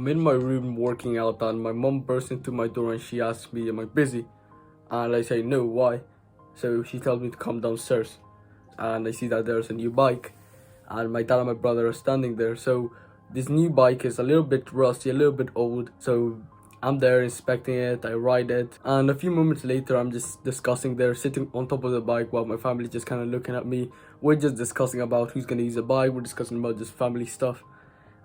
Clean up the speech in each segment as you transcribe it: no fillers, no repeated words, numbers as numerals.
I'm in my room working out and my mom bursts into my door and she asks me, am I busy? And I say, no, why? So she tells me to come downstairs. And I see that there's a new bike. And my dad and my brother are standing there. So this new bike is a little bit rusty, a little bit old. So I'm there inspecting it, I ride it. And a few moments later, I'm just discussing there, sitting on top of the bike while my family just kind of looking at me. We're just discussing about who's going to use the bike. We're discussing about just family stuff.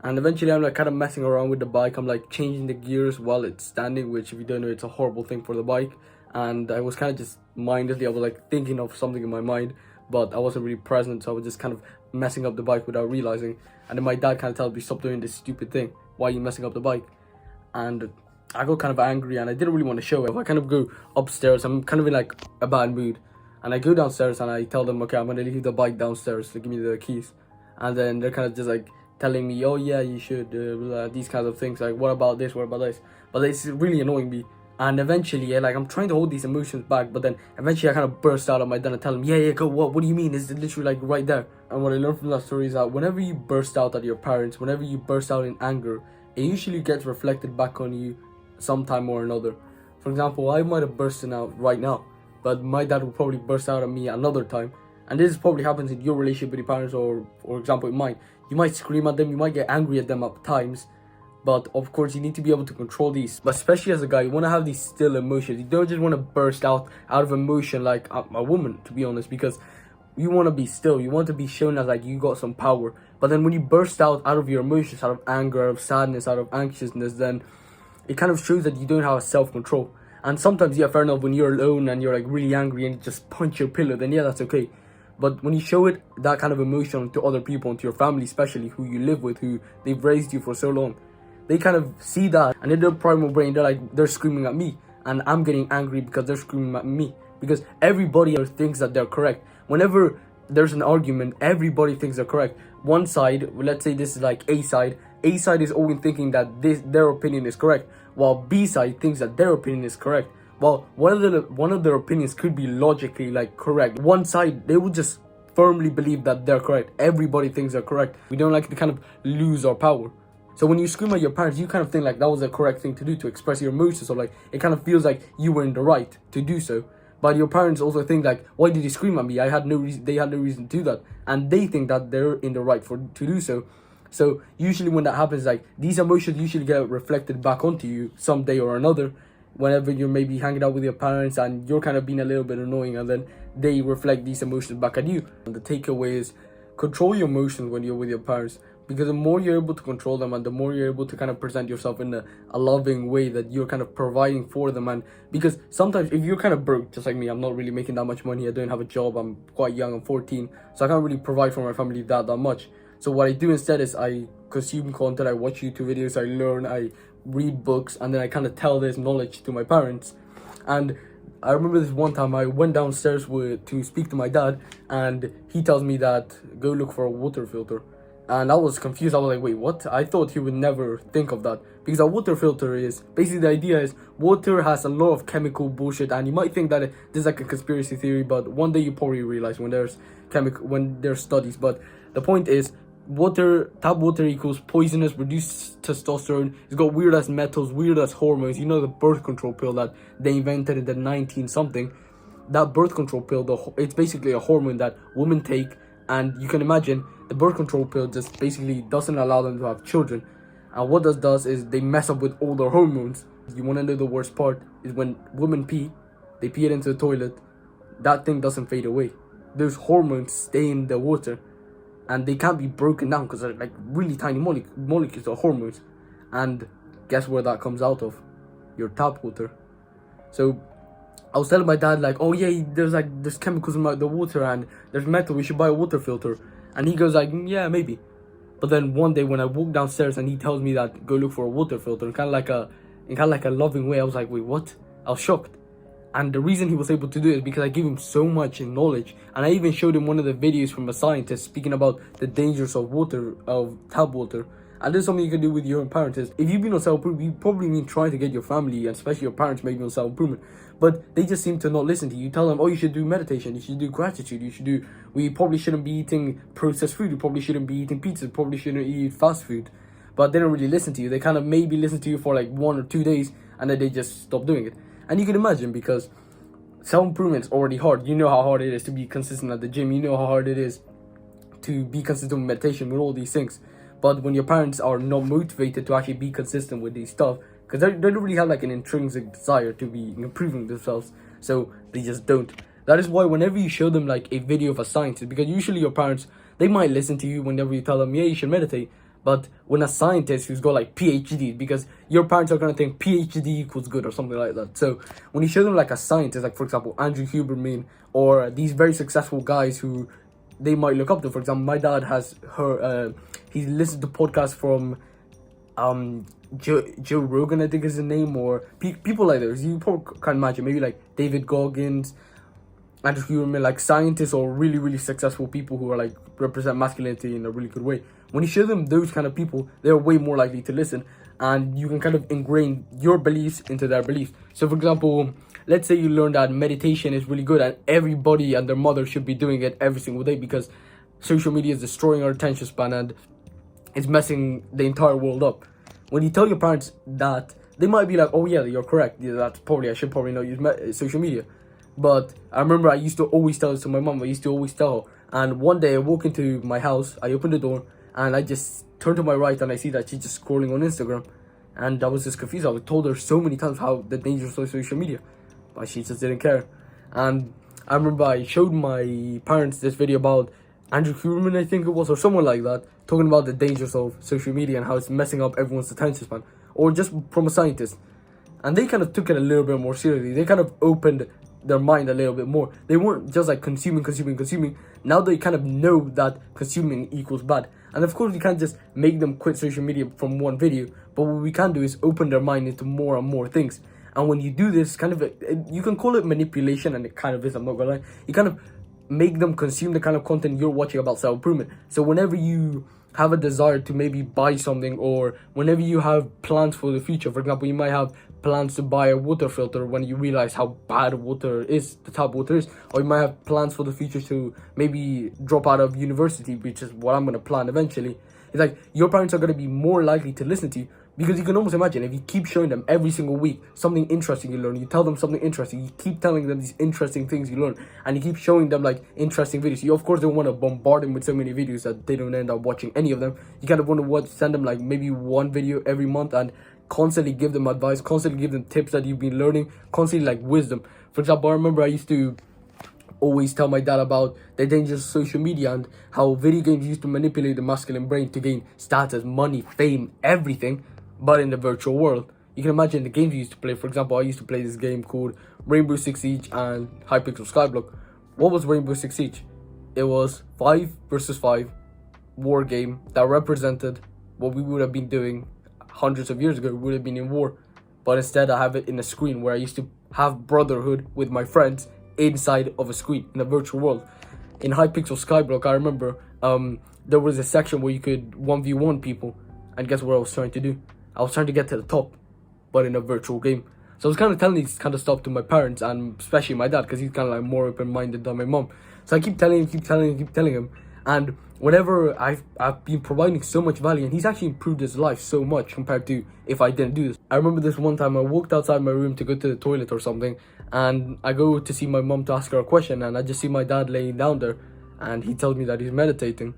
And eventually I'm like kind of messing around with the bike. I'm like changing the gears while it's standing, which if you don't know, it's a horrible thing for the bike. And I was kind of just mindlessly, I was like thinking of something in my mind, but I wasn't really present. So I was just kind of messing up the bike without realizing. And then my dad kind of tells me, stop doing this stupid thing. Why are you messing up the bike? And I got kind of angry and I didn't really want to show it. I kind of go upstairs. I'm kind of in like a bad mood. And I go downstairs and I tell them, okay, I'm going to leave the bike downstairs. So give me the keys. And then they're kind of just like telling me, oh yeah, you should, these kinds of things, like what about this, what about this, but it's really annoying me. And eventually, yeah, like I'm trying to hold these emotions back, but then eventually I kind of burst out of my den and tell him, yeah, go, what do you mean, it's literally like right there. And what I learned from that story is that whenever you burst out at your parents, whenever you burst out in anger, it usually gets reflected back on you sometime or another. For example, I might have bursting out right now, but my dad will probably burst out at me another time. And this probably happens in your relationship with your parents, or for example in mine. You might scream at them, you might get angry at them at times, but of course you need to be able to control these. But especially as a guy, you want to have these still emotions. You don't just want to burst out of emotion like a woman, to be honest, because you want to be still. You want to be shown as like you got some power. But then when you burst out of your emotions, out of anger, out of sadness, out of anxiousness, then it kind of shows that you don't have self-control. And sometimes, yeah, fair enough, when you're alone and you're like really angry and you just punch your pillow, then yeah, that's okay. But when you show it, that kind of emotion to other people, and to your family especially, who you live with, who they've raised you for so long, they kind of see that, and in their primal brain, they're screaming at me, and I'm getting angry because they're screaming at me. Because everybody thinks that they're correct. Whenever there's an argument, everybody thinks they're correct. One side, let's say this is like A side is always thinking that their opinion is correct, while B side thinks that their opinion is correct. Well, one of their opinions could be logically like correct. One side, they will just firmly believe that they're correct. Everybody thinks they're correct. We don't like to kind of lose our power. So when you scream at your parents, you kind of think like that was the correct thing to do, to express your emotions, or like it kind of feels like you were in the right to do so. But your parents also think like, why did you scream at me? I had no reason. They had no reason to do that, and they think that they're in the right to do so. So usually when that happens, like these emotions usually get reflected back onto you someday or another. Whenever you're maybe hanging out with your parents and you're kind of being a little bit annoying, and then they reflect these emotions back at you. And the takeaway is control your emotions when you're with your parents, because the more you're able to control them and the more you're able to kind of present yourself in a loving way that you're kind of providing for them. And because sometimes if you're kind of broke, just like me, I'm not really making that much money, I don't have a job, I'm quite young, I'm 14, so I can't really provide for my family that much. So what I do instead is I consume content, I watch YouTube videos, I learn, I read books, and then I kind of tell this knowledge to my parents. And I remember this one time I went downstairs to speak to my dad, and he tells me that go look for a water filter. And I was confused. I was like, wait, what? I thought he would never think of that, because a water filter is basically, the idea is water has a lot of chemical bullshit, and you might think that this is like a conspiracy theory, but one day you probably realize when there's studies. But the point is, tap water equals poisonous, reduced testosterone, it's got weird ass metals, weird ass hormones. You know, the birth control pill that they invented in the 19 something, that birth control pill, it's basically a hormone that women take, and you can imagine the birth control pill just basically doesn't allow them to have children. And what this does is they mess up with all their hormones. You want to know the worst part is when women pee, they pee it into the toilet, that thing doesn't fade away. Those hormones stay in the water, and they can't be broken down because they're like really tiny molecules of hormones. And guess where that comes out of? Your tap water. So I was telling my dad like, oh yeah, there's chemicals in the water and there's metal, we should buy a water filter. And he goes like, yeah, maybe. But then one day when I walk downstairs and he tells me that go look for a water filter in kind of like a loving way, I was like, wait, what? I was shocked. And the reason he was able to do it is because I gave him so much knowledge. And I even showed him one of the videos from a scientist speaking about the dangers of tap water. And this is something you can do with your own parents. Is if you've been on self-improvement, you probably been trying to get your family, and especially your parents, maybe on self-improvement. But they just seem to not listen to you. You tell them, oh, you should do meditation, you should do gratitude, we probably shouldn't be eating processed food, we probably shouldn't be eating pizza, we probably shouldn't eat fast food. but they don't really listen to you. They kind of maybe listen to you for like 1 or 2 days, and then they just stop doing it. And you can imagine, because self-improvement is already hard. You know how hard it is to be consistent at the gym. You know how hard it is to be consistent with meditation, with all these things. But when your parents are not motivated to actually be consistent with these stuff, because they don't really have like an intrinsic desire to be improving themselves, so they just don't. That is why whenever you show them like a video of a scientist, because usually your parents, they might listen to you whenever you tell them, yeah, you should meditate. But when a scientist who's got like PhD, because your parents are gonna think PhD equals good or something like that. So when you show them like a scientist, like for example Andrew Huberman, or these very successful guys who they might look up to. For example, my dad has he listens to podcasts from Joe Rogan, I think is his name, or people like those. You probably can imagine, maybe like David Goggins, Andrew Huberman, like scientists or really, really successful people who are like represent masculinity in a really good way. When you show them those kind of people, they're way more likely to listen, and you can kind of ingrain your beliefs into their beliefs. So for example, let's say you learn that meditation is really good and everybody and their mother should be doing it every single day, because social media is destroying our attention span and it's messing the entire world up. When you tell your parents that, they might be like, oh yeah, you're correct, yeah, that's probably, I should probably not use social media. But I remember I used to always tell this to my mom. I used to always tell her. And one day I walk into my house, I opened the door, and I just turned to my right and I see that she's just scrolling on Instagram. And I was just confused. I told her so many times how the dangers of social media, but she just didn't care. And I remember I showed my parents this video about Andrew Huberman, I think it was, or someone like that, talking about the dangers of social media and how it's messing up everyone's attention span, or just from a scientist. And they kind of took it a little bit more seriously. They kind of opened their mind a little bit more. They weren't just like consuming. Now they kind of know that consuming equals bad. And of course, we can't just make them quit social media from one video, but what we can do is open their mind into more and more things. And when you do this, kind of, you can call it manipulation, and it kind of is, I'm not gonna lie. You kind of make them consume the kind of content you're watching about self-improvement. So whenever you have a desire to maybe buy something, or whenever you have plans for the future, for example, you might have plans to buy a water filter when you realize how bad water is, the tap water is, or you might have plans for the future to maybe drop out of university, which is what I'm going to plan eventually. It's like your parents are going to be more likely to listen to you, because you can almost imagine if you keep showing them every single week something interesting you learn, you tell them something interesting, you keep telling them these interesting things you learn, and you keep showing them like interesting videos. You of course don't want to bombard them with so many videos that they don't end up watching any of them. You kind of want to send them like maybe one video every month, and constantly give them advice, constantly give them tips that you've been learning, constantly like wisdom. For example, I remember I used to always tell my dad about the dangers of social media and how video games used to manipulate the masculine brain to gain status, money, fame, everything, but in the virtual world. You can imagine the games you used to play. For example, I used to play this game called Rainbow Six Siege and Hypixel Skyblock. What was Rainbow Six Siege? It was 5 versus 5 war game that represented what we would have been doing hundreds of years ago. We would have been in war, but instead I have it in a screen where I used to have brotherhood with my friends inside of a screen in a virtual world. In Hypixel Skyblock, I remember there was a section where you could 1v1 people, and guess what I was trying to do? I was trying to get to the top, but in a virtual game. So I was kind of telling this kind of stuff to my parents, and especially my dad, because he's kind of like more open-minded than my mom. So I keep telling him, and whenever I've been providing so much value, and he's actually improved his life so much compared to if I didn't do this. I remember this one time I walked outside my room to go to the toilet or something, and I go to see my mom to ask her a question, and I just see my dad laying down there, and he tells me that he's meditating.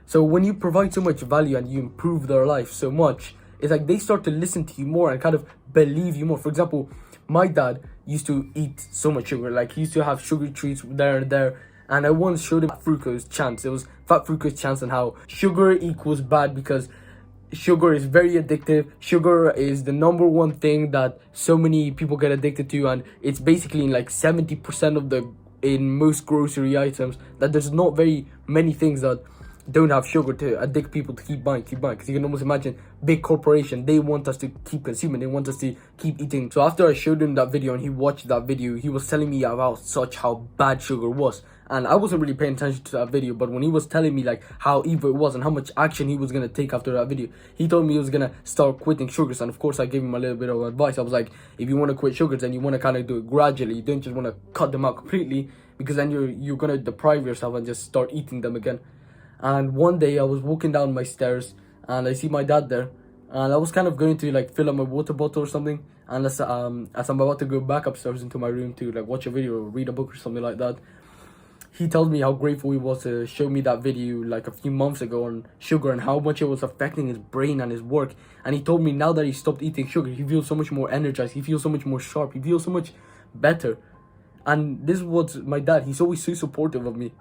So when you provide so much value and you improve their life so much, it's like they start to listen to you more and kind of believe you more. For example, my dad used to eat so much sugar. Like, he used to have sugary treats there and there. And I once showed him fat fructose chance. It was fat fructose chance, and how sugar equals bad because sugar is very addictive. Sugar is the number one thing that so many people get addicted to, and it's basically in like 70% of in most grocery items, that there's not very many things that don't have sugar to addict people to keep buying, because you can almost imagine big corporation, they want us to keep consuming, they want us to keep eating. So after I showed him that video and he watched that video, he was telling me about how bad sugar was, and I wasn't really paying attention to that video. But when he was telling me like how evil it was and how much action he was gonna take after that video, he told me he was gonna start quitting sugars. And of course I gave him a little bit of advice. I was like, if you want to quit sugars, then you want to kind of do it gradually. You don't just want to cut them out completely, because then you're gonna deprive yourself and just start eating them again. And one day I was walking down my stairs, and I see my dad there, and I was kind of going to like fill up my water bottle or something, and as I'm about to go back upstairs into my room to like watch a video or read a book or something like that, he tells me how grateful he was to show me that video like a few months ago on sugar and how much it was affecting his brain and his work. And he told me now that he stopped eating sugar, he feels so much more energized, he feels so much more sharp, he feels so much better. And this was my dad. He's always so supportive of me,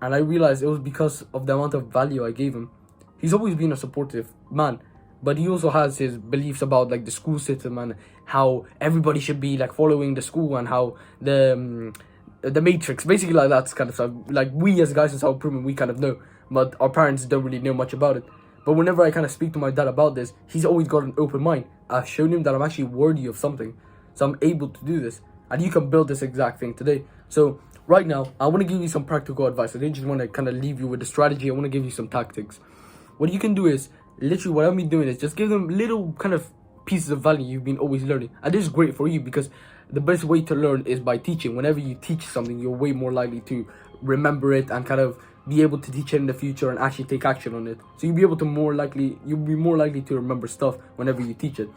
and I realized it was because of the amount of value I gave him. He's always been a supportive man, but he also has his beliefs about like the school system and how everybody should be like following the school, and how the matrix, basically like that kind of stuff. Like we as guys in South Improvement, we kind of know, but our parents don't really know much about it. But whenever I kind of speak to my dad about this, he's always got an open mind. I've shown him that I'm actually worthy of something, so I'm able to do this, and you can build this exact thing today. So right now, I want to give you some practical advice. I didn't just want to kind of leave you with the strategy. I want to give you some tactics. What you can do is, literally what I've been doing is just give them little kind of pieces of value you've been always learning. And this is great for you because the best way to learn is by teaching. Whenever you teach something, you're way more likely to remember it and kind of be able to teach it in the future and actually take action on it. So you'll be more likely to remember stuff whenever you teach it.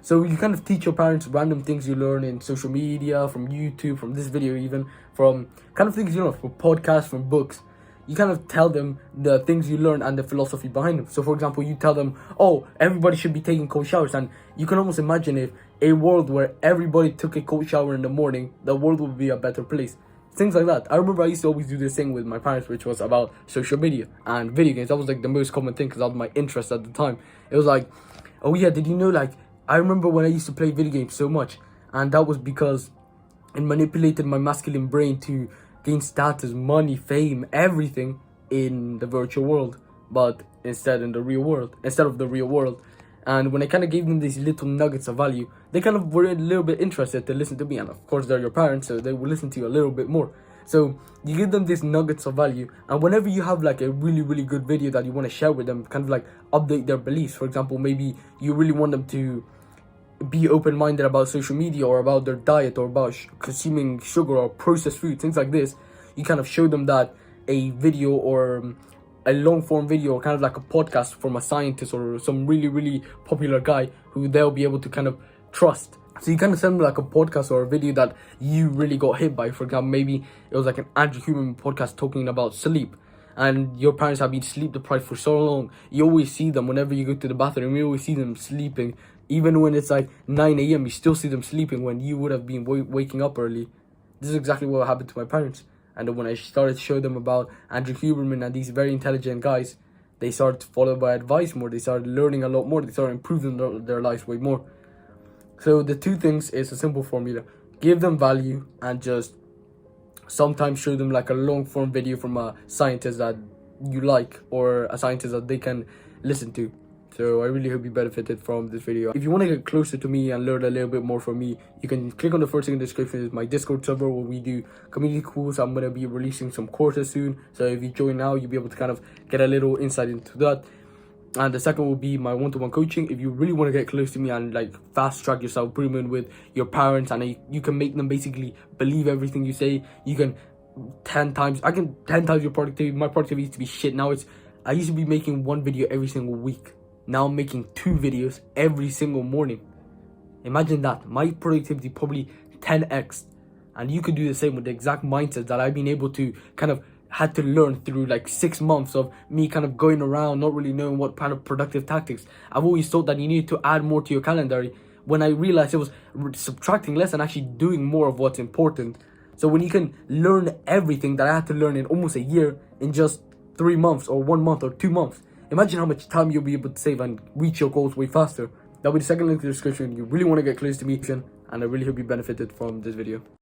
So you kind of teach your parents random things you learn in social media, from YouTube, from this video even, from kind of things you know, from podcasts, from books. You kind of tell them the things you learn and the philosophy behind them. So for example, you tell them, oh, everybody should be taking cold showers. And you can almost imagine if a world where everybody took a cold shower in the morning, the world would be a better place. Things like that. I remember I used to always do this thing with my parents, which was about social media and video games. That was like the most common thing because that was my interest at the time. It was like, oh yeah, did you know, like, I remember when I used to play video games so much, and that was because it manipulated my masculine brain to gain status, money, fame, everything in the virtual world, but instead of the real world. And when I kind of gave them these little nuggets of value, they kind of were a little bit interested to listen to me. And of course, they're your parents, so they will listen to you a little bit more. So you give them these nuggets of value, and whenever you have like a really, really good video that you want to share with them, kind of like update their beliefs. For example, maybe you really want them to be open-minded about social media or about their diet or about consuming sugar or processed food, things like this. You kind of show them that a video or a long-form video, or kind of like a podcast from a scientist or some really, really popular guy who they'll be able to kind of trust. So you kind of send them like a podcast or a video that you really got hit by. For example, maybe it was like an Andrew Huberman podcast talking about sleep, and your parents have been sleep deprived for so long. You always see them whenever you go to the bathroom. You always see them sleeping. Even when it's like 9 a.m., you still see them sleeping when you would have been waking up early. This is exactly what happened to my parents. And when I started to show them about Andrew Huberman and these very intelligent guys, they started to follow my advice more. They started learning a lot more. They started improving their lives way more. So the two things is a simple formula. Give them value and just sometimes show them like a long form video from a scientist that you like, or a scientist that they can listen to. So I really hope you benefited from this video. If you want to get closer to me and learn a little bit more from me, you can click on the first thing in the description. Is my Discord server where we do community calls. I'm going to be releasing some courses soon. So if you join now, you'll be able to kind of get a little insight into that. And the second will be my one-to-one coaching. If you really want to get close to me and like fast track your self-improvement with your parents, and you can make them basically believe everything you say. You can 10 times your productivity. My productivity used to be shit. Now I used to be making one video every single week. Now I'm making 2 videos every single morning. Imagine that. My productivity probably 10x. And you could do the same with the exact mindset that I've been able to kind of had to learn through like 6 months of me kind of going around, not really knowing what kind of productive tactics. I've always thought that you needed to add more to your calendar, when I realized it was subtracting less and actually doing more of what's important. So when you can learn everything that I had to learn in almost a year in just 3 months or 1 month or 2 months, imagine how much time you'll be able to save and reach your goals way faster. That'll be the second link in the description. You really want to get close to me, and I really hope you benefited from this video.